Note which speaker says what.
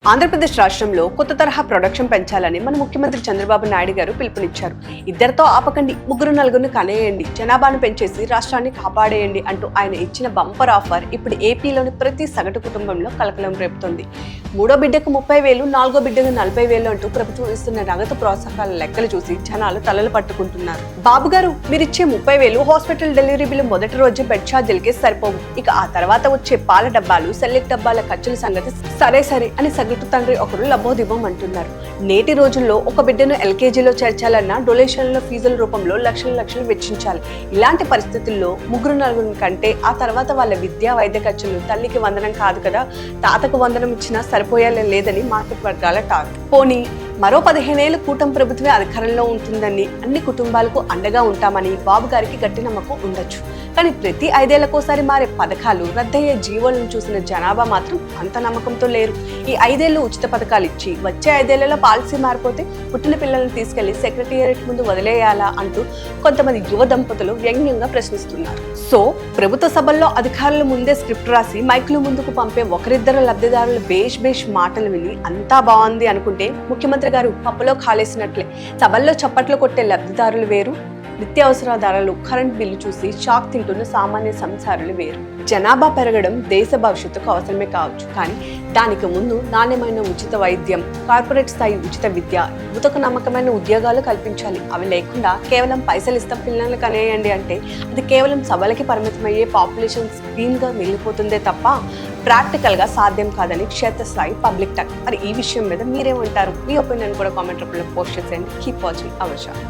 Speaker 1: ఆంధ్రప్రదేశ్ రాష్ట్రంలో కొత్త తరహా ప్రొడక్షన్ పెంచాలని మన ముఖ్యమంత్రి చంద్రబాబు నాయుడు గారు పిలుపునిచ్చారు. ఇద్దరితో ఆపకండి, ముగ్గురు నలుగురిని కనేయండి, జనాభాను పెంచేసి రాష్ట్రాన్ని కాపాడేయండి అంటూ ఆయన ఇచ్చిన బంపర్ ఆఫర్ ఇప్పుడు ఏపీలోని ప్రతి సగటు కుటుంబంలో కలకలం రేపుతోంది. మూడో బిడ్డకు 30,000, నాలుగో బిడ్డకు 40,000 అంటూ ప్రభుత్వం ఇస్తున్న నగదు ప్రోత్సాహాల లెక్కలు చూసి జనాలు తలలు పట్టుకుంటున్నారు. బాబు గారు, మీరిచ్చే 30,000 హాస్పిటల్ డెలివరీ బిల్లు మొదటి రోజు బెడ్ ఛార్జీలకే సరిపోవు. ఇక ఆ తర్వాత వచ్చే పాల డబ్బాలు, సెల్లెక్ డబ్బాల ఖర్చుల సంగతి సరే అని సగటు తండ్రి ఒకరు లబోదిబం అంటున్నారు. నేటి రోజుల్లో ఒక బిడ్డను ఎల్కేజీలో చేర్చాలన్నా డొనేషన్ల ఫీజుల రూపంలో లక్షలు వెచ్చించాలి. ఇలాంటి పరిస్థితుల్లో ముగ్గురు నలుగురు కంటే ఆ తర్వాత వాళ్ళ విద్యా వైద్య ఖర్చులు తల్లికి వందనం కాదు కదా, తాతకు వందనం ఇచ్చినా సరిపోయేలా లేదని మార్కెట్ వర్గాల టాక్. పోనీ మరో 15 ఏళ్లు కూటమి ప్రభుత్వమే అధికారంలో ఉంటుందని, అన్ని కుటుంబాలకు అండగా ఉంటామని బాబు గారికి గట్టి నమ్మకం ఉండొచ్చు. కానీ ప్రతి 5 ఏళ్లకోసారి మారే పథకాలు, రద్దయ్యే జీవోలను చూసిన జనాభా మాత్రం అంత నమ్మకంతో లేరు. ఈ 5 ఏళ్లు ఉచిత పథకాలు ఇచ్చి వచ్చే 5 ఏళ్లలో పాలసీ మారిపోతే పుట్టిన పిల్లల్ని తీసుకెళ్లి సెక్రటేరియట్ ముందు వదిలేయాలా అంటూ కొంతమంది యువ దంపతులు వ్యంగ్యంగా ప్రశ్నిస్తున్నారు. సో ప్రభుత్వ సభల్లో అధికారులు ముందే స్క్రిప్ట్ రాసి మైకులు ముందుకు పంపే ఒకరిద్దరు లబ్ధిదారుల బేష్ మాటలు విని అంతా బాగుంది అనుకుంటే ముఖ్యమంత్రి గారు పప్పులో కాలేసినట్లే. సభల్లో చప్పట్లు కొట్టే లబ్ధిదారులు వేరు, నిత్యావసర ధరలు, కరెంట్ బిల్లు చూసి షాక్ తింటున్న సామాన్య సంసారులు వేరు. జనాభా పెరగడం దేశ భవిష్యత్తుకు అవసరమే కావచ్చు, కానీ దానికి ముందు నాణ్యమైన ఉచిత వైద్యం, కార్పొరేట్ స్థాయి ఉచిత విద్య, యువతకు నమ్మకమైన ఉద్యోగాలు కల్పించాలి. అవి లేకుండా కేవలం పైసలు ఇస్తాం పిల్లలకు అనేయండి అంటే అది కేవలం సభలకి పరిమితమయ్యే పాపులేషన్ స్క్రీన్గా మిగిలిపోతుందే తప్ప ప్రాక్టికల్గా సాధ్యం కాదని క్షేత్రస్థాయి పబ్లిక్ టాక్. మరి ఈ విషయం మీద మీరేమంటారు? మీ ఒపీనియన్ కూడా కామెంట్ రూపంలో పోస్ట్ చేసేయండి. Keep watching our channel.